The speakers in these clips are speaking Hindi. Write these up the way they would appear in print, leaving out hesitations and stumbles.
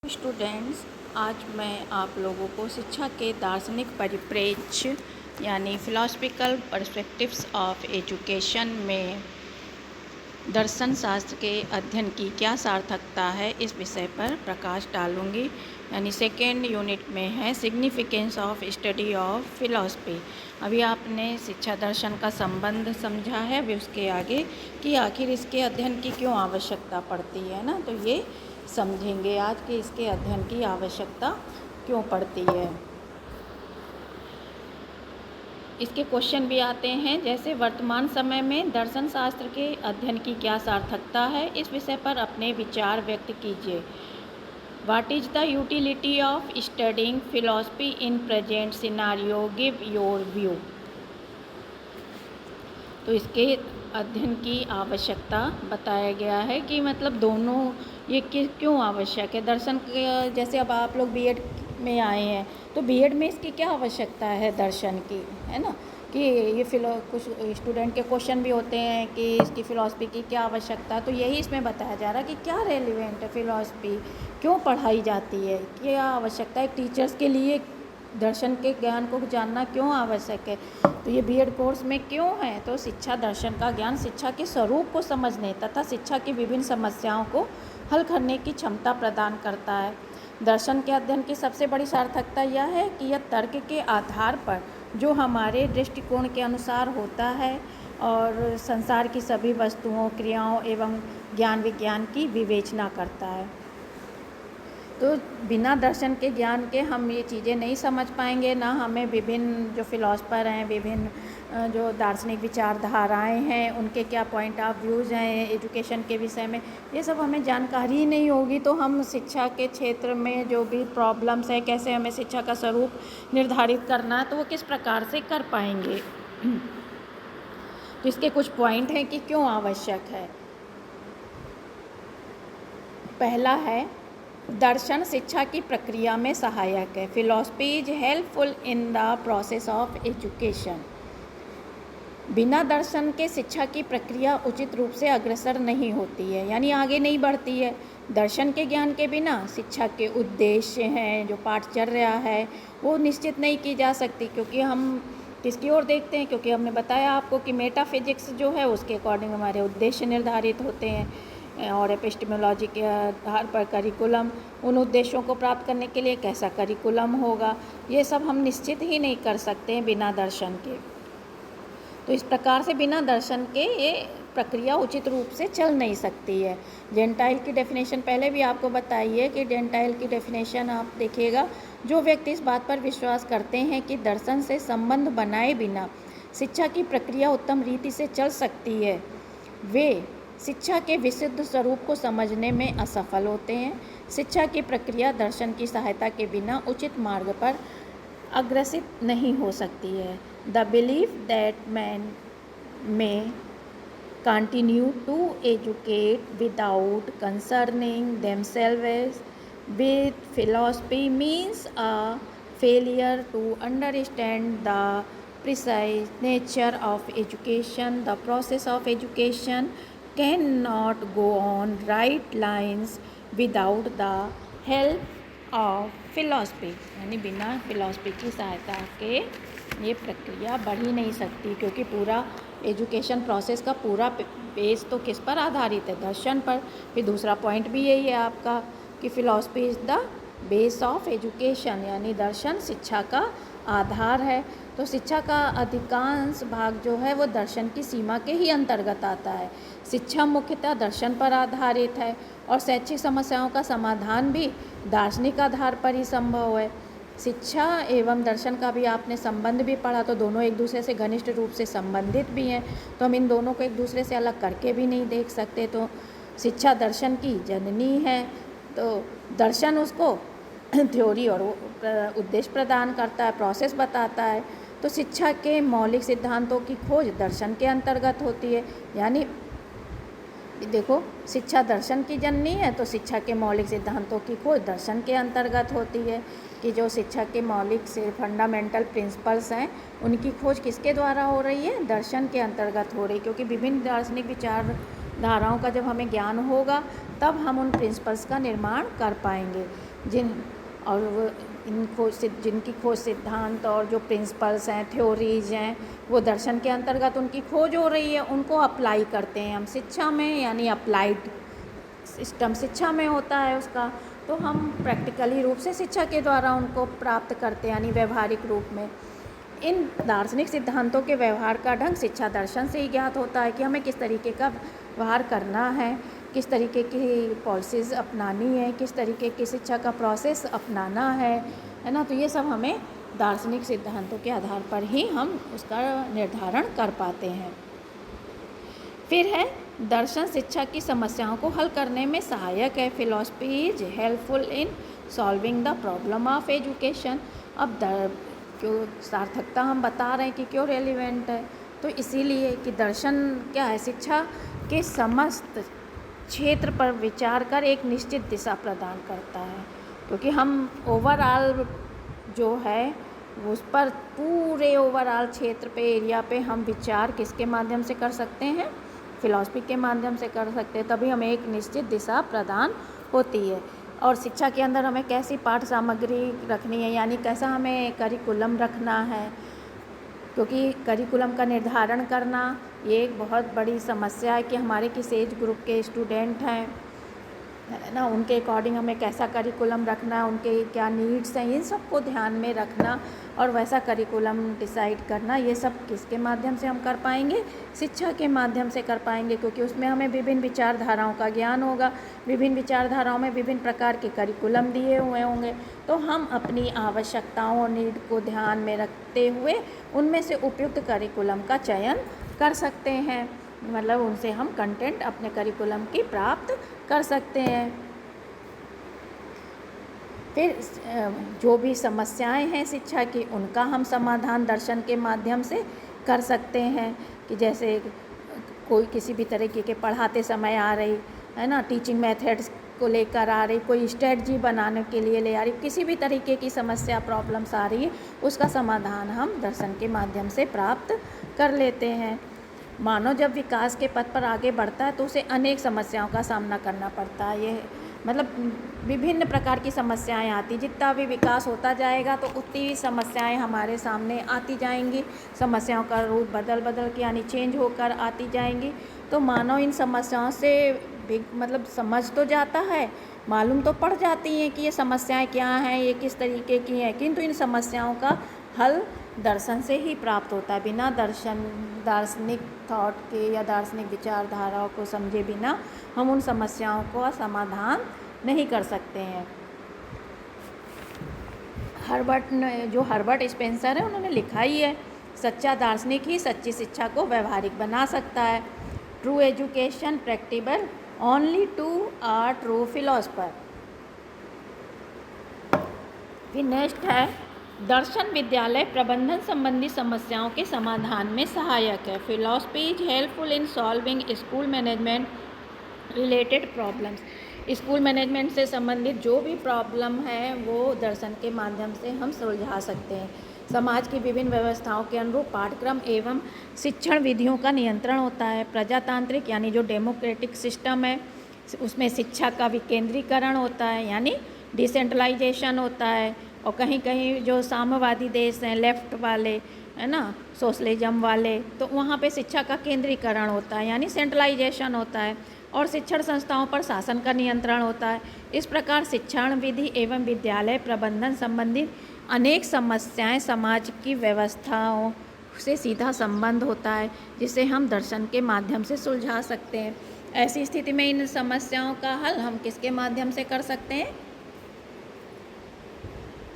स्टूडेंट्स, आज मैं आप लोगों को शिक्षा के दार्शनिक परिप्रेक्ष्य यानी फिलॉसफिकल पर्सपेक्टिव्स ऑफ एजुकेशन में दर्शन शास्त्र के अध्ययन की क्या सार्थकता है इस विषय पर प्रकाश डालूंगी। यानी सेकेंड यूनिट में है significance of study of philosophy. अभी आपने शिक्षा दर्शन का संबंध समझा है, अभी उसके आगे कि आखिर इसके अध्ययन की क्यों आवश्यकता पड़ती है ना, तो ये समझेंगे आज कि इसके अध्ययन की आवश्यकता क्यों पड़ती है। इसके क्वेश्चन भी आते हैं, जैसे वर्तमान समय में दर्शन शास्त्र के अध्ययन की क्या सार्थकता है, इस विषय पर अपने विचार व्यक्त कीजिए। What is the utility of studying philosophy in present scenario, give your view. तो इसके अध्ययन की आवश्यकता बताया गया है कि मतलब दोनों ये क्यों आवश्यक है। दर्शन के जैसे अब आप लोग बीएड में आए हैं तो बीएड में इसकी क्या आवश्यकता है दर्शन की, है ना, कि ये कुछ स्टूडेंट के क्वेश्चन भी होते हैं कि इसकी फ़िलॉसफी की क्या आवश्यकता है। तो यही इसमें बताया जा रहा है कि क्या रेलिवेंट है, फ़िलॉसफी क्यों पढ़ाई जाती है, क्या आवश्यकता है टीचर्स के लिए, दर्शन के ज्ञान को जानना क्यों आवश्यक है। तो ये बीएड कोर्स में क्यों है, तो शिक्षा दर्शन का ज्ञान शिक्षा के स्वरूप को समझने तथा शिक्षा की विभिन्न समस्याओं को हल करने की क्षमता प्रदान करता है। दर्शन के अध्ययन की सबसे बड़ी सार्थकता यह है कि यह तर्क के आधार पर जो हमारे दृष्टिकोण के अनुसार होता है और संसार की सभी वस्तुओं, क्रियाओं एवं ज्ञान विज्ञान की विवेचना करता है। तो बिना दर्शन के ज्ञान के हम ये चीज़ें नहीं समझ पाएंगे, ना हमें विभिन्न जो फिलॉसफर हैं, विभिन्न जो दार्शनिक विचारधाराएं हैं, उनके क्या पॉइंट ऑफ व्यूज़ हैं एजुकेशन के विषय में, ये सब हमें जानकारी ही नहीं होगी तो हम शिक्षा के क्षेत्र में जो भी प्रॉब्लम्स है, कैसे हमें शिक्षा का स्वरूप निर्धारित करना है, तो वो किस प्रकार से कर पाएंगे। तो इसके कुछ पॉइंट हैं कि क्यों आवश्यक है। पहला है, दर्शन शिक्षा की प्रक्रिया में सहायक है। Philosophy is helpful in the process of education. बिना दर्शन के शिक्षा की प्रक्रिया उचित रूप से अग्रसर नहीं होती है, यानी आगे नहीं बढ़ती है। दर्शन के ज्ञान के बिना शिक्षा के उद्देश्य हैं, जो पाठचर्या है, वो निश्चित नहीं की जा सकती, क्योंकि हम किसकी ओर देखते हैं, क्योंकि हमने बताया आपको कि मेटाफिजिक्स जो है उसके अकॉर्डिंग हमारे उद्देश्य निर्धारित होते हैं और एपिस्टेमोलॉजी के आधार पर करिकुलम, उन उद्देश्यों को प्राप्त करने के लिए कैसा करिकुलम होगा, ये सब हम निश्चित ही नहीं कर सकते हैं बिना दर्शन के। तो इस प्रकार से बिना दर्शन के ये प्रक्रिया उचित रूप से चल नहीं सकती है। जेंटाइल की डेफिनेशन पहले भी आपको बताई है कि जेंटाइल की डेफिनेशन आप देखिएगा, जो व्यक्ति इस बात पर विश्वास करते हैं कि दर्शन से संबंध बनाए बिना शिक्षा की प्रक्रिया उत्तम रीति से चल सकती है, वे शिक्षा के विशुद्ध स्वरूप को समझने में असफल होते हैं। शिक्षा की प्रक्रिया दर्शन की सहायता के बिना उचित मार्ग पर अग्रसित नहीं हो सकती है। द बिलीफ दैट मैन में continue to educate without concerning themselves with philosophy means a failure to understand the precise nature of education. The process of education cannot go on right lines without the help of philosophy, यानी बिना फिलॉसफी की सहायता के ये प्रक्रिया बढ़ ही नहीं सकती, क्योंकि पूरा एजुकेशन प्रोसेस का पूरा बेस तो किस पर आधारित है, दर्शन पर। फिर दूसरा पॉइंट भी यही है आपका कि philosophy is the base of education, यानी दर्शन शिक्षा का आधार है। तो शिक्षा का अधिकांश भाग जो है वो दर्शन की सीमा के ही अंतर्गत आता है। शिक्षा मुख्यतः दर्शन पर आधारित है और शैक्षिक समस्याओं का समाधान भी दार्शनिक आधार पर ही संभव है। शिक्षा एवं दर्शन का भी आपने संबंध भी पढ़ा, तो दोनों एक दूसरे से घनिष्ठ रूप से संबंधित भी हैं, तो हम इन दोनों को एक दूसरे से अलग करके भी नहीं देख सकते। तो शिक्षा दर्शन की जननी है, तो दर्शन उसको थ्योरी और उद्देश्य प्रदान करता है, प्रोसेस बताता है। तो शिक्षा के मौलिक सिद्धांतों की खोज दर्शन के अंतर्गत होती है, यानी देखो शिक्षा दर्शन की जननी है, तो शिक्षा के मौलिक सिद्धांतों की खोज दर्शन के अंतर्गत होती है कि जो शिक्षा के मौलिक से फंडामेंटल प्रिंसिपल्स हैं उनकी खोज किसके द्वारा हो रही है, दर्शन के अंतर्गत हो रही है। क्योंकि विभिन्न दार्शनिक विचारधाराओं का जब हमें ज्ञान होगा तब हम उन प्रिंसिपल्स का निर्माण कर पाएंगे। जिन और वो जिनकी खोज सिद्धांत और जो प्रिंसिपल्स हैं, थ्योरीज हैं, वो दर्शन के अंतर्गत उनकी खोज हो रही है, उनको अप्लाई करते हैं हम शिक्षा में, यानी अप्लाइड सिस्टम शिक्षा में होता है उसका। तो हम प्रैक्टिकली रूप से शिक्षा के द्वारा उनको प्राप्त करते हैं, यानी व्यवहारिक रूप में। इन दार्शनिक सिद्धांतों के व्यवहार का ढंग शिक्षा दर्शन से ही ज्ञात होता है कि हमें किस तरीके का व्यवहार करना है, किस तरीके की पॉलिसीज़ अपनानी है, किस तरीके की शिक्षा का प्रोसेस अपनाना है ना। तो ये सब हमें दार्शनिक सिद्धांतों के आधार पर ही हम उसका निर्धारण कर पाते हैं। फिर है दर्शन शिक्षा की समस्याओं को हल करने में सहायक है। Philosophy is helpful in solving the problem of education. अब क्यों सार्थकता हम बता रहे हैं कि क्यों रेलिवेंट है, तो इसीलिए कि दर्शन क्या है, शिक्षा के समस्त क्षेत्र पर विचार कर एक निश्चित दिशा प्रदान करता है। क्योंकि हम ओवरऑल जो है उस पर पूरे ओवरऑल क्षेत्र पे, एरिया पे हम विचार किसके माध्यम से कर सकते हैं, फिलॉसफी के माध्यम से कर सकते हैं। तभी हमें एक निश्चित दिशा प्रदान होती है। और शिक्षा के अंदर हमें कैसी पाठ सामग्री रखनी है, यानी कैसा हमें करिकुलम रखना है, क्योंकि करिकुलम का निर्धारण करना ये एक बहुत बड़ी समस्या है कि हमारे किस एज ग्रुप के स्टूडेंट हैं, है ना, उनके अकॉर्डिंग हमें कैसा करिकुलम रखना, उनके क्या नीड्स हैं, इन सबको ध्यान में रखना और वैसा करिकुलम डिसाइड करना, ये सब किसके माध्यम से हम कर पाएंगे, शिक्षा के माध्यम से कर पाएंगे। क्योंकि उसमें हमें विभिन्न विचारधाराओं का ज्ञान होगा, विभिन्न विचारधाराओं में विभिन्न प्रकार के करिकुलम दिए हुए होंगे, तो हम अपनी आवश्यकताओं और नीड को ध्यान में रखते हुए उनमें से उपयुक्त करिकुलम का चयन कर सकते हैं। मतलब उनसे हम कंटेंट अपने करिकुलम की प्राप्त कर सकते हैं। फिर जो भी समस्याएं हैं शिक्षा की, उनका हम समाधान दर्शन के माध्यम से कर सकते हैं। कि जैसे कोई किसी भी तरीके के पढ़ाते समय आ रही है ना, टीचिंग मेथड्स को लेकर आ रही, कोई स्ट्रेटजी बनाने के लिए ले आ रही, किसी भी तरीके की समस्या प्रॉब्लम्स आ रही है, उसका समाधान हम दर्शन के माध्यम से प्राप्त कर लेते हैं। मानव जब विकास के पथ पर आगे बढ़ता है तो उसे अनेक समस्याओं का सामना करना पड़ता है। ये मतलब विभिन्न प्रकार की समस्याएं आती, जितना भी विकास होता जाएगा तो उतनी ही समस्याएं हमारे सामने आती जाएंगी, समस्याओं का रूप बदल के यानी चेंज होकर आती जाएंगी। तो मानव इन समस्याओं से मतलब समझ तो जाता है, मालूम तो पड़ जाती हैं कि ये समस्याएं क्या हैं, ये किस तरीके की हैं, किंतु इन समस्याओं का हल दर्शन से ही प्राप्त होता है। बिना दार्शनिक थॉट के या दार्शनिक विचारधाराओं को समझे बिना हम उन समस्याओं का समाधान नहीं कर सकते हैं। हर्बर्ट स्पेंसर है, उन्होंने लिखा ही है, सच्चा दार्शनिक ही सच्ची शिक्षा को व्यवहारिक बना सकता है। True education practical only to a true philosopher. फिर नेक्स्ट है दर्शन विद्यालय प्रबंधन संबंधी समस्याओं के समाधान में सहायक है। Philosophy is helpful in solving school management related problems. School management से संबंधित जो भी प्रॉब्लम है वो दर्शन के माध्यम से हम सुलझा सकते हैं। समाज की विभिन्न व्यवस्थाओं के अनुरूप पाठ्यक्रम एवं शिक्षण विधियों का नियंत्रण होता है। प्रजातांत्रिक यानी जो डेमोक्रेटिक सिस्टम है उसमें शिक्षा का विकेंद्रीकरण होता है, यानी डिसेंट्रलाइजेशन होता है। और कहीं कहीं जो साम्यवादी देश हैं, लेफ्ट वाले है ना, सोशलिज्म वाले, तो वहाँ पे शिक्षा का केंद्रीकरण होता है, यानी सेंट्रलाइजेशन होता है। और शिक्षण संस्थाओं पर शासन का नियंत्रण होता है। इस प्रकार शिक्षण विधि एवं विद्यालय प्रबंधन संबंधित अनेक समस्याएं समाज की व्यवस्थाओं से सीधा संबंध होता है, जिसे हम दर्शन के माध्यम से सुलझा सकते हैं। ऐसी स्थिति में इन समस्याओं का हल हम किसके माध्यम से कर सकते हैं,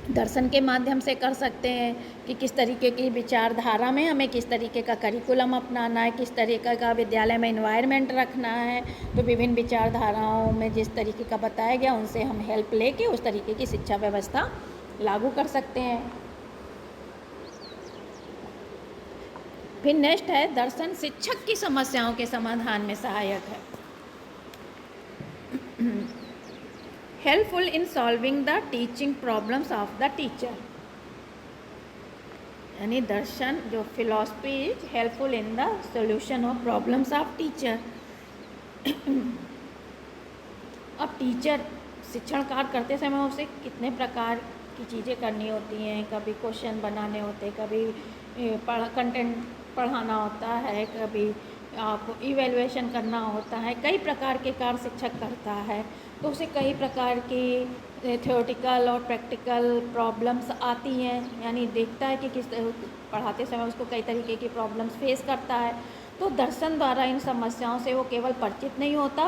दर्शन के माध्यम से कर सकते हैं। कि किस तरीके की विचारधारा में हमें किस तरीके का करिकुलम अपनाना है, किस तरीके का विद्यालय में एनवायरनमेंट रखना है। तो विभिन्न विचारधाराओं में जिस तरीके का बताया गया उनसे हम हेल्प लेके उस तरीके की शिक्षा व्यवस्था लागू कर सकते हैं। फिर नेक्स्ट है दर्शन शिक्षक की समस्याओं के समाधान में सहायक है। Helpful in solving the teaching problems of the teacher, यानी दर्शन जो philosophy is helpful in the solution of problems of teacher. अब टीचर शिक्षण कार्य करते समय उसे कितने प्रकार की चीज़ें करनी होती हैं, कभी क्वेश्चन बनाने होते, कभी कंटेंट पढ़ाना होता है, कभी आपको इवैल्यूएशन करना होता है, कई प्रकार के कार्य शिक्षक करता है। तो उसे कई प्रकार की थ्योरेटिकल और प्रैक्टिकल प्रॉब्लम्स आती हैं, यानी देखता है कि किस पढ़ाते समय उसको कई तरीके की प्रॉब्लम्स फेस करता है। तो दर्शन द्वारा इन समस्याओं से वो केवल परिचित नहीं होता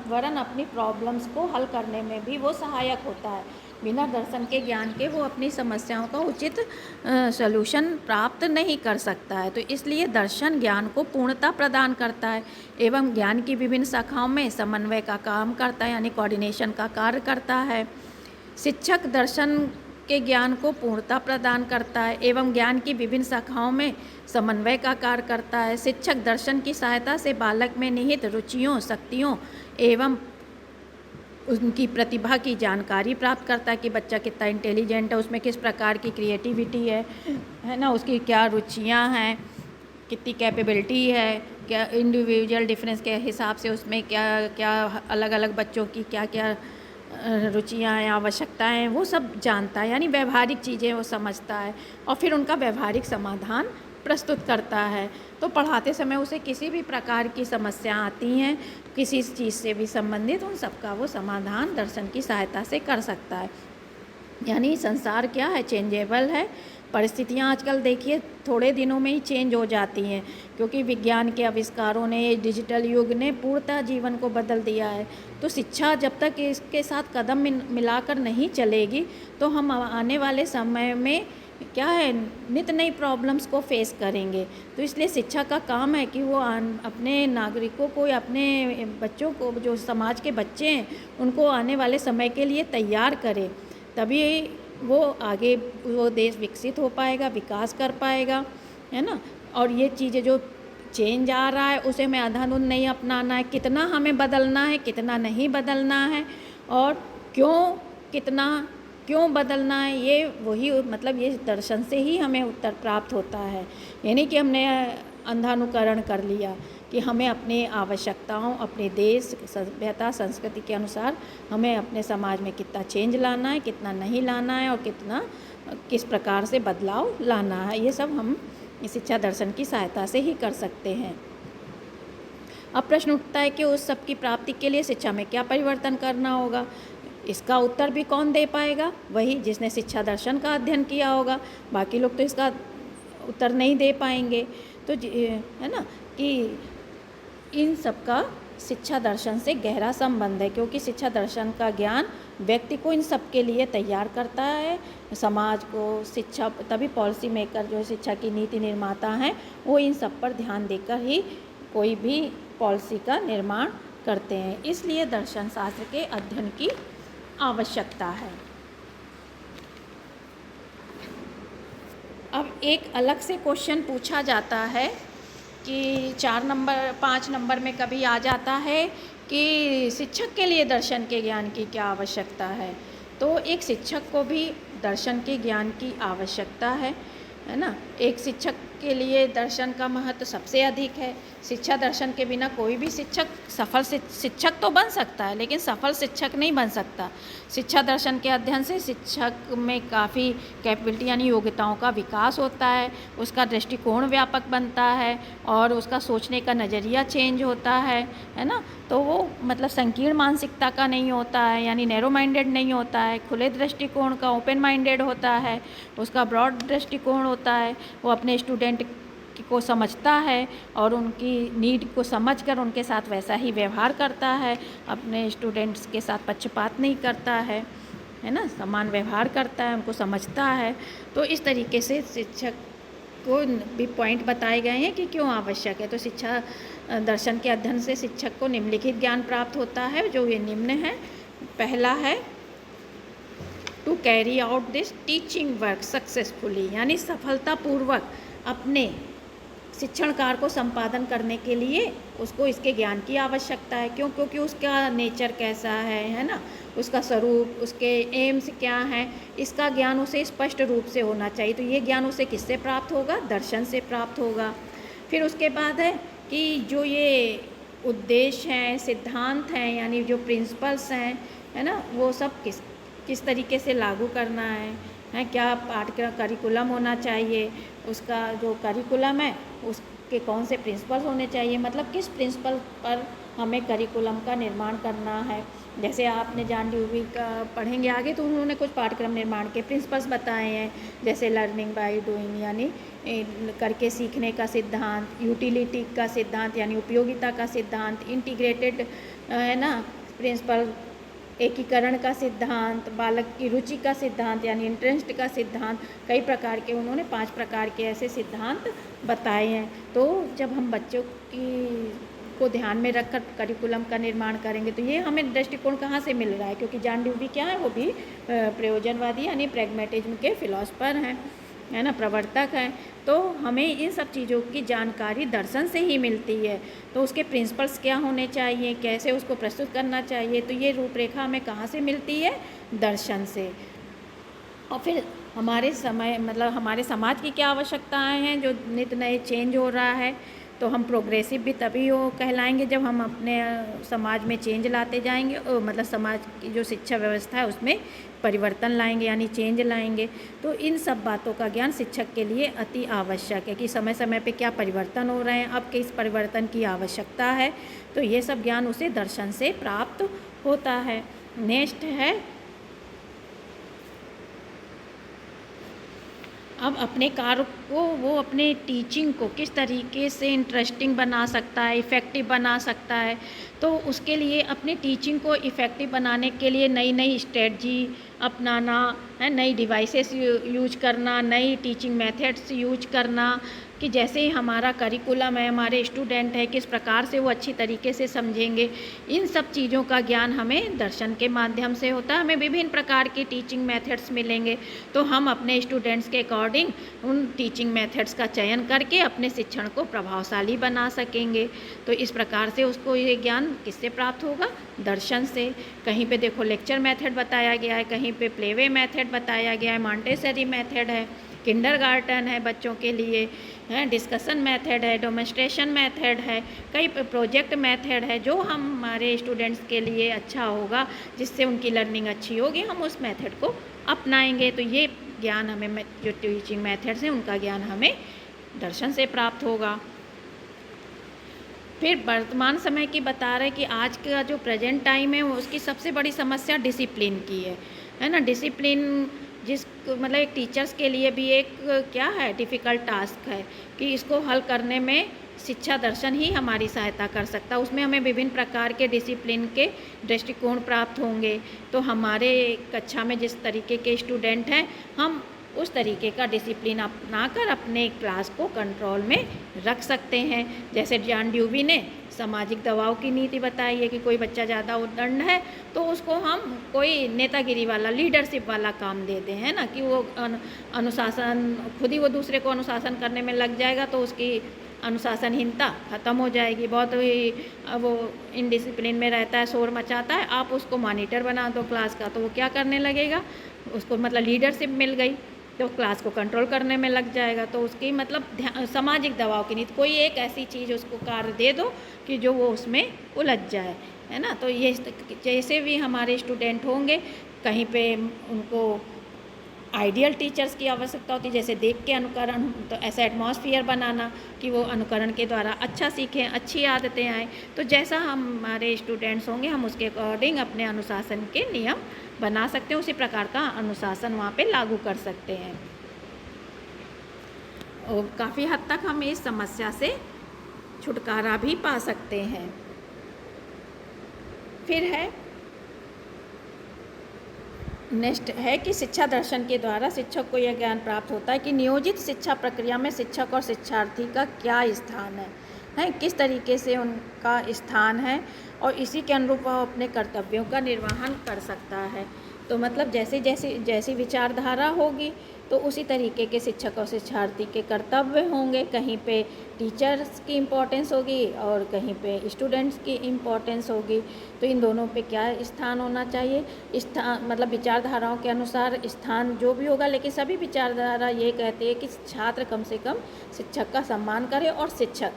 वरन अपनी प्रॉब्लम्स को हल करने में भी वो सहायक होता है। बिना दर्शन के ज्ञान के वो अपनी समस्याओं का उचित सॉल्यूशन प्राप्त नहीं कर सकता है। तो इसलिए दर्शन ज्ञान को पूर्णता प्रदान करता है एवं ज्ञान की विभिन्न शाखाओं में समन्वय का काम करता है, यानी कोऑर्डिनेशन का कार्य करता है। शिक्षक दर्शन के ज्ञान को पूर्णता प्रदान करता है एवं ज्ञान की विभिन्न शाखाओं में समन्वय का कार्य करता है। शिक्षक दर्शन की सहायता से बालक में निहित रुचियों, शक्तियों एवं उनकी प्रतिभा की जानकारी प्राप्त करता है कि बच्चा कितना इंटेलिजेंट है, उसमें किस प्रकार की क्रिएटिविटी है ना, उसकी क्या रुचियां हैं, कितनी कैपेबिलिटी है, क्या इंडिविजुअल डिफरेंस के हिसाब से उसमें क्या क्या अलग अलग बच्चों की क्या क्या रुचियाँ हैं, आवश्यकताएँ हैं, वो सब जानता है, यानी व्यवहारिक चीज़ें वो समझता है और फिर उनका व्यवहारिक समाधान प्रस्तुत करता है। तो पढ़ाते समय उसे किसी भी प्रकार की समस्या आती हैं, किसी चीज़ से भी संबंधित, उन सबका वो समाधान दर्शन की सहायता से कर सकता है। यानी संसार क्या है, चेंजेबल है। परिस्थितियाँ आजकल देखिए थोड़े दिनों में ही चेंज हो जाती हैं, क्योंकि विज्ञान के आविष्कारों ने, डिजिटल युग ने पूर्णतः जीवन को बदल दिया है। तो शिक्षा जब तक इसके साथ कदम मिलाकर नहीं चलेगी तो हम आने वाले समय में क्या है, नित नई प्रॉब्लम्स को फेस करेंगे। तो इसलिए शिक्षा का काम है कि वो अपने नागरिकों को या अपने बच्चों को, जो समाज के बच्चे हैं, उनको आने वाले समय के लिए तैयार करे, तभी वो आगे वो देश विकसित हो पाएगा, विकास कर पाएगा, है ना। और ये चीज़ें जो चेंज आ रहा है उसे हमें अंधाधुंध नहीं अपनाना है, कितना हमें बदलना है, कितना नहीं बदलना है और क्यों बदलना है, ये वही मतलब ये दर्शन से ही हमें उत्तर प्राप्त होता है। यानी कि हमने अंधानुकरण कर लिया कि हमें अपनी आवश्यकताओं, अपने देश, सभ्यता, संस्कृति के अनुसार हमें अपने समाज में कितना चेंज लाना है, कितना नहीं लाना है और किस प्रकार से बदलाव लाना है, ये सब हम शिक्षा दर्शन की सहायता से ही कर सकते हैं। अब प्रश्न उठता है कि उस सब की प्राप्ति के लिए शिक्षा में क्या परिवर्तन करना होगा। इसका उत्तर भी कौन दे पाएगा, वही जिसने शिक्षा दर्शन का अध्ययन किया होगा। बाकी लोग तो इसका उत्तर नहीं दे पाएंगे। तो है ना कि इन सब का शिक्षा दर्शन से गहरा संबंध है, क्योंकि शिक्षा दर्शन का ज्ञान व्यक्ति को इन सब के लिए तैयार करता है, समाज को शिक्षा, तभी पॉलिसी मेकर जो शिक्षा की नीति निर्माता हैं वो इन सब पर ध्यान देकर ही कोई भी पॉलिसी का निर्माण करते हैं। इसलिए दर्शन शास्त्र के अध्ययन की आवश्यकता है। अब एक अलग से क्वेश्चन पूछा जाता है कि 5 नंबर में कभी आ जाता है कि शिक्षक के लिए दर्शन के ज्ञान की क्या आवश्यकता है। तो एक शिक्षक को भी दर्शन के ज्ञान की आवश्यकता है ना। एक शिक्षक के लिए दर्शन का महत्व सबसे अधिक है। शिक्षा दर्शन के बिना कोई भी शिक्षक सफल शिक्षक तो बन सकता है, लेकिन सफल शिक्षक नहीं बन सकता। शिक्षा दर्शन के अध्ययन से शिक्षक में काफ़ी कैपेबिलिटी यानी योग्यताओं का विकास होता है, उसका दृष्टिकोण व्यापक बनता है और उसका सोचने का नज़रिया चेंज होता है ना। तो वो मतलब संकीर्ण मानसिकता का नहीं होता है, यानी नैरो माइंडेड नहीं होता है, खुले दृष्टिकोण का, ओपन माइंडेड होता है, उसका ब्रॉड दृष्टिकोण होता है। वो अपने स्टूडेंट को समझता है और उनकी नीड को समझकर उनके साथ वैसा ही व्यवहार करता है, अपने स्टूडेंट्स के साथ पक्षपात नहीं करता है ना, समान व्यवहार करता है, उनको समझता है। तो इस तरीके से शिक्षक को भी पॉइंट बताए गए हैं कि क्यों आवश्यक है। तो शिक्षा दर्शन के अध्ययन से शिक्षक को निम्नलिखित ज्ञान प्राप्त होता है, जो ये निम्न है। पहला है to carry out this teaching work successfully, यानी सफलतापूर्वक अपने शिक्षण कार्य को संपादन करने के लिए उसको इसके ज्ञान की आवश्यकता है। क्योंकि उसका नेचर कैसा है ना, उसका स्वरूप, उसके एम्स क्या हैं, इसका ज्ञान उसे स्पष्ट रूप से होना चाहिए। तो ये ज्ञान उसे किससे प्राप्त होगा, दर्शन से प्राप्त होगा। फिर उसके बाद है कि जो ये उद्देश्य हैं, सिद्धांत हैं, यानी जो प्रिंसिपल्स हैं, है ना, वो सब किस तरीके से लागू करना है क्या पाठ्यक्रम करिकुलम होना चाहिए, उसका जो करिकुलम है उसके कौन से प्रिंसिपल्स होने चाहिए, मतलब किस प्रिंसिपल पर हमें करिकुलम का निर्माण करना है। जैसे आपने जॉन ड्यूवी का पढ़ेंगे आगे तो उन्होंने कुछ पाठ्यक्रम निर्माण के प्रिंसिपल्स बताए हैं, जैसे लर्निंग बाय डूइंग यानी करके सीखने का सिद्धांत, यूटिलिटी का सिद्धांत यानी उपयोगिता का सिद्धांत, इंटीग्रेटेड है ना प्रिंसिपल, एकीकरण का सिद्धांत, बालक की रुचि का सिद्धांत यानी इंटरेस्ट का सिद्धांत, कई प्रकार के उन्होंने 5 प्रकार के ऐसे सिद्धांत बताए हैं। तो जब हम बच्चों को ध्यान में रखकर करिकुलम का निर्माण करेंगे तो ये हमें दृष्टिकोण कहाँ से मिल रहा है, क्योंकि जॉन ड्यूवी क्या है, वो भी प्रयोजनवादी यानी प्रैग्मेटिज्म के फिलोसफर हैं, है ना, प्रवर्तक हैं। तो हमें इन सब चीज़ों की जानकारी दर्शन से ही मिलती है। तो उसके प्रिंसिपल्स क्या होने चाहिए, कैसे उसको प्रस्तुत करना चाहिए, तो ये रूपरेखा हमें कहाँ से मिलती है, दर्शन से। और फिर हमारे समय मतलब हमारे समाज की क्या आवश्यकताएं हैं, जो नित नए चेंज हो रहा है, तो हम प्रोग्रेसिव भी तभी हो कहलाएंगे जब हम अपने समाज में चेंज लाते जाएंगे, मतलब समाज की जो शिक्षा व्यवस्था है उसमें परिवर्तन लाएंगे यानी चेंज लाएंगे। तो इन सब बातों का ज्ञान शिक्षक के लिए अति आवश्यक है कि समय समय पे क्या परिवर्तन हो रहे हैं, अब किस परिवर्तन की आवश्यकता है, तो ये सब ज्ञान उसे दर्शन से प्राप्त होता है। नेक्स्ट है, अब अपने कार्य को वो अपने टीचिंग को किस तरीके से इंटरेस्टिंग बना सकता है, इफ़ेक्टिव बना सकता है। तो उसके लिए अपनी टीचिंग को इफ़ेक्टिव बनाने के लिए नई नई स्ट्रेटजी अपनाना है, नई डिवाइसेस यूज करना, नई टीचिंग मेथड्स यूज करना, कि जैसे ही हमारा करिकुलम है, हमारे स्टूडेंट है, किस प्रकार से वो अच्छी तरीके से समझेंगे। इन सब चीज़ों का ज्ञान हमें दर्शन के माध्यम से होता है। हमें विभिन्न प्रकार के टीचिंग मेथड्स मिलेंगे, तो हम अपने स्टूडेंट्स के अकॉर्डिंग उन टीचिंग मेथड्स का चयन करके अपने शिक्षण को प्रभावशाली बना सकेंगे। तो इस प्रकार से उसको ये ज्ञान किससे प्राप्त होगा, दर्शन से। कहीं पे देखो लेक्चर मेथड बताया गया है, कहीं पे प्लेवे मेथड बताया गया है, मॉन्टेसरी मेथड है, किंडरगार्टन है बच्चों के लिए, है डिस्कशन मेथड है, डेमोन्स्ट्रेशन मेथड है, कई प्रोजेक्ट मेथड है, जो हम हमारे स्टूडेंट्स के लिए अच्छा होगा, जिससे उनकी लर्निंग अच्छी होगी, हम उस मेथड को अपनाएंगे। तो ये ज्ञान हमें जो टीचिंग मेथड्स हैं उनका ज्ञान हमें दर्शन से प्राप्त होगा। फिर वर्तमान समय की बता रहे कि आज का जो प्रेजेंट टाइम है उसकी सबसे बड़ी समस्या डिसिप्लिन की है ना। डिसिप्लिन मतलब एक टीचर्स के लिए भी एक क्या है, डिफ़िकल्ट टास्क है कि इसको हल करने में शिक्षा दर्शन ही हमारी सहायता कर सकता है। उसमें हमें विभिन्न प्रकार के डिसिप्लिन के दृष्टिकोण प्राप्त होंगे। तो हमारे कक्षा में जिस तरीके के स्टूडेंट हैं, हम उस तरीके का डिसिप्लिन अपनाकर अपने क्लास को कंट्रोल में रख सकते हैं। जैसे जॉन ड्यूवी ने सामाजिक दबाव की नीति बताई है कि कोई बच्चा ज़्यादा उद्दंड है तो उसको हम कोई नेतागिरी वाला, लीडरशिप वाला काम देते हैं ना, कि वो अनुशासन खुद ही वो दूसरे को अनुशासन करने में लग जाएगा तो उसकी अनुशासनहीनता ख़त्म हो जाएगी। बहुत ही वो इनडिसिप्लिन में रहता है, शोर मचाता है, आप उसको मॉनिटर बना दो क्लास का तो वो क्या करने लगेगा, उसको मतलब लीडरशिप मिल गई तो क्लास को कंट्रोल करने में लग जाएगा। तो उसकी मतलब सामाजिक दबाव की नीति, कोई एक ऐसी चीज़ उसको कार्य दे दो कि जो वो उसमें उलझ जाए, है ना। तो ये जैसे भी हमारे स्टूडेंट होंगे, कहीं पे उनको आइडियल टीचर्स की आवश्यकता होती है, जैसे देख के अनुकरण, तो ऐसा एटमॉस्फेयर बनाना कि वो अनुकरण के द्वारा अच्छा सीखें, अच्छी आदतें आएँ। तो जैसा हमारे स्टूडेंट्स होंगे हम उसके अकॉर्डिंग अपने अनुशासन के नियम बना सकते हैं, उसी प्रकार का अनुशासन वहाँ पे लागू कर सकते हैं। और काफ़ी हद तक हम इस समस्या से छुटकारा भी पा सकते हैं। फिर है नेक्स्ट है कि शिक्षा दर्शन के द्वारा शिक्षक को यह ज्ञान प्राप्त होता है कि नियोजित शिक्षा प्रक्रिया में शिक्षक और शिक्षार्थी का क्या स्थान है, किस तरीके से उनका स्थान है, और इसी के अनुरूप वह अपने कर्तव्यों का निर्वहन कर सकता है। तो मतलब जैसी विचारधारा होगी तो उसी तरीके के शिक्षक और शिक्षार्थी के कर्तव्य होंगे। कहीं पे टीचर्स की इम्पोर्टेंस होगी और कहीं पे स्टूडेंट्स की इम्पोर्टेंस होगी। तो इन दोनों पे क्या स्थान होना चाहिए, स्थान मतलब विचारधाराओं के अनुसार स्थान जो भी होगा, लेकिन सभी विचारधारा ये कहते हैं कि छात्र कम से कम शिक्षक का सम्मान करे और शिक्षक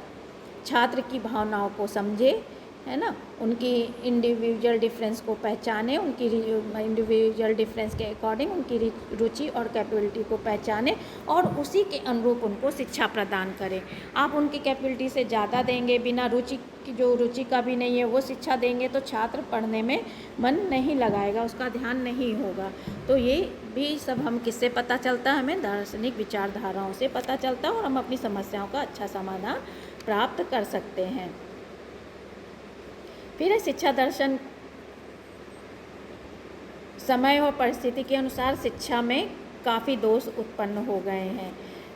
छात्र की भावनाओं को समझे, है ना, उनकी इंडिविजुअल डिफरेंस को पहचाने, उनकी इंडिविजुअल डिफरेंस के अकॉर्डिंग उनकी रुचि और कैपेबिलिटी को पहचाने और उसी के अनुरूप उनको शिक्षा प्रदान करें। आप उनकी कैपेबिलिटी से ज़्यादा देंगे, बिना रुचि की, जो रुचि का भी नहीं है वो शिक्षा देंगे, तो छात्र पढ़ने में मन नहीं लगाएगा, उसका ध्यान नहीं होगा। तो ये भी सब हम किससे पता चलता है, हमें दार्शनिक विचारधाराओं से पता चलता है और हम अपनी समस्याओं का अच्छा समाधान प्राप्त कर सकते हैं। फिर है शिक्षा दर्शन। समय और परिस्थिति के अनुसार शिक्षा में काफ़ी दोष उत्पन्न हो गए हैं,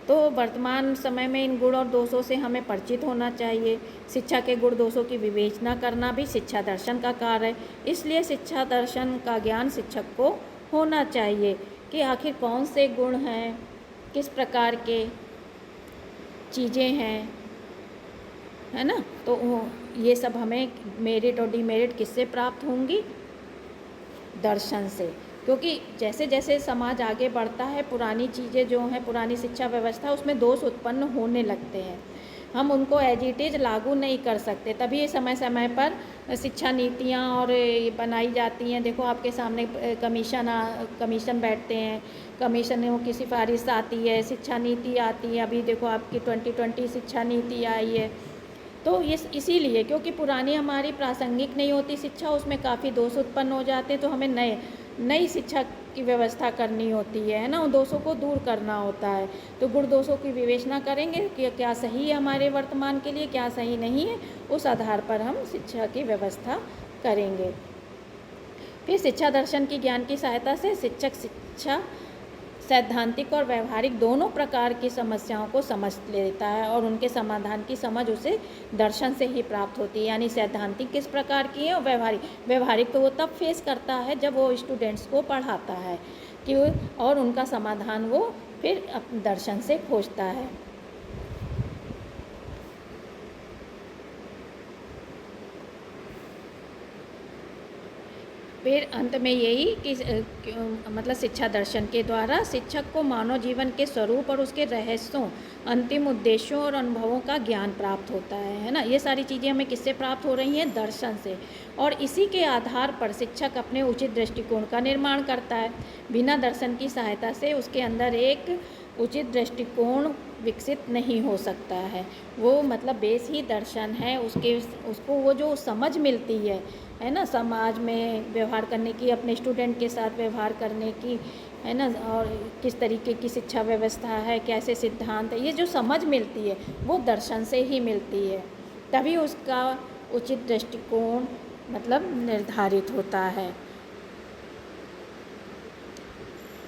तो वर्तमान समय में इन गुण और दोषों से हमें परिचित होना चाहिए। शिक्षा के गुण दोषों की विवेचना करना भी शिक्षा दर्शन का कार्य है। इसलिए शिक्षा दर्शन का ज्ञान शिक्षक को होना चाहिए कि आखिर कौन से गुण हैं, किस प्रकार के चीज़ें हैं, है ना। तो ये सब हमें मेरिट और डिमेरिट किससे प्राप्त होंगी, दर्शन से। क्योंकि जैसे जैसे समाज आगे बढ़ता है, पुरानी चीज़ें जो हैं, पुरानी शिक्षा व्यवस्था, उसमें दोष उत्पन्न होने लगते हैं। हम उनको एज इट इज़ लागू नहीं कर सकते, तभी ये समय समय पर शिक्षा नीतियाँ और बनाई जाती हैं। देखो आपके सामने कमीशन बैठते हैं, कमीशनों की सिफारिश आती है, शिक्षा नीति आती है। अभी देखो आपकी 2020 शिक्षा नीति आई है। तो ये इसीलिए, क्योंकि पुरानी हमारी प्रासंगिक नहीं होती शिक्षा, उसमें काफ़ी दोष उत्पन्न हो जाते हैं, तो हमें नई शिक्षा की व्यवस्था करनी होती है ना, उन दोषों को दूर करना होता है। तो गुण दोषों की विवेचना करेंगे कि क्या सही है हमारे वर्तमान के लिए, क्या सही नहीं है, उस आधार पर हम शिक्षा की व्यवस्था करेंगे। फिर शिक्षा दर्शन की ज्ञान की सहायता से शिक्षक शिक्षा सैद्धांतिक और व्यवहारिक दोनों प्रकार की समस्याओं को समझ लेता है और उनके समाधान की समझ उसे दर्शन से ही प्राप्त होती है। यानी सैद्धांतिक किस प्रकार की है और व्यवहारिक तो वो तब फेस करता है जब वो स्टूडेंट्स को पढ़ाता है कि और उनका समाधान वो फिर दर्शन से खोजता है। फिर अंत में यही कि मतलब शिक्षा दर्शन के द्वारा शिक्षक को मानव जीवन के स्वरूप और उसके रहस्यों, अंतिम उद्देश्यों और अनुभवों का ज्ञान प्राप्त होता है ना। ये सारी चीज़ें हमें किससे प्राप्त हो रही हैं, दर्शन से। और इसी के आधार पर शिक्षक अपने उचित दृष्टिकोण का निर्माण करता है। बिना दर्शन की सहायता से उसके अंदर एक उचित दृष्टिकोण विकसित नहीं हो सकता है। वो मतलब बेस ही दर्शन है, उसको वो जो समझ मिलती है ना, समाज में व्यवहार करने की, अपने स्टूडेंट के साथ व्यवहार करने की, है ना, और किस तरीके की शिक्षा व्यवस्था है, कैसे सिद्धांत है, ये जो समझ मिलती है वो दर्शन से ही मिलती है। तभी उसका उचित दृष्टिकोण मतलब निर्धारित होता है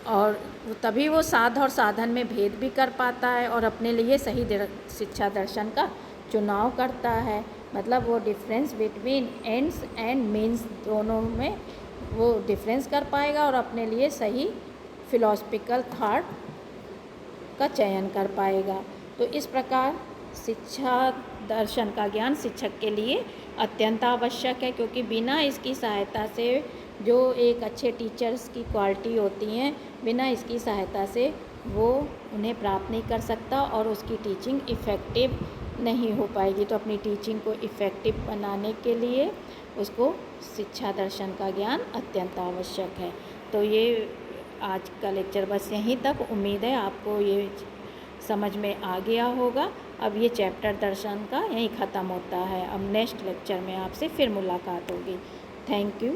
और तभी वो साध और साधन में भेद भी कर पाता है और अपने लिए सही शिक्षा दर्शन का चुनाव करता है। मतलब वो difference between ends and means दोनों में वो डिफरेंस कर पाएगा और अपने लिए सही फिलॉसफिकल थॉट का चयन कर पाएगा। तो इस प्रकार शिक्षा दर्शन का ज्ञान शिक्षक के लिए अत्यंत आवश्यक है, क्योंकि बिना इसकी सहायता से जो एक अच्छे टीचर्स की क्वालिटी होती हैं, बिना इसकी सहायता से वो उन्हें प्राप्त नहीं कर सकता और उसकी टीचिंग इफ़ेक्टिव नहीं हो पाएगी। तो अपनी टीचिंग को इफ़ेक्टिव बनाने के लिए उसको शिक्षा दर्शन का ज्ञान अत्यंत आवश्यक है। तो ये आज का लेक्चर बस यहीं तक। उम्मीद है आपको ये समझ में आ गया होगा। अब ये चैप्टर दर्शन का यहीं ख़त्म होता है। अब नेक्स्ट लेक्चर में आपसे फिर मुलाकात होगी। Thank you.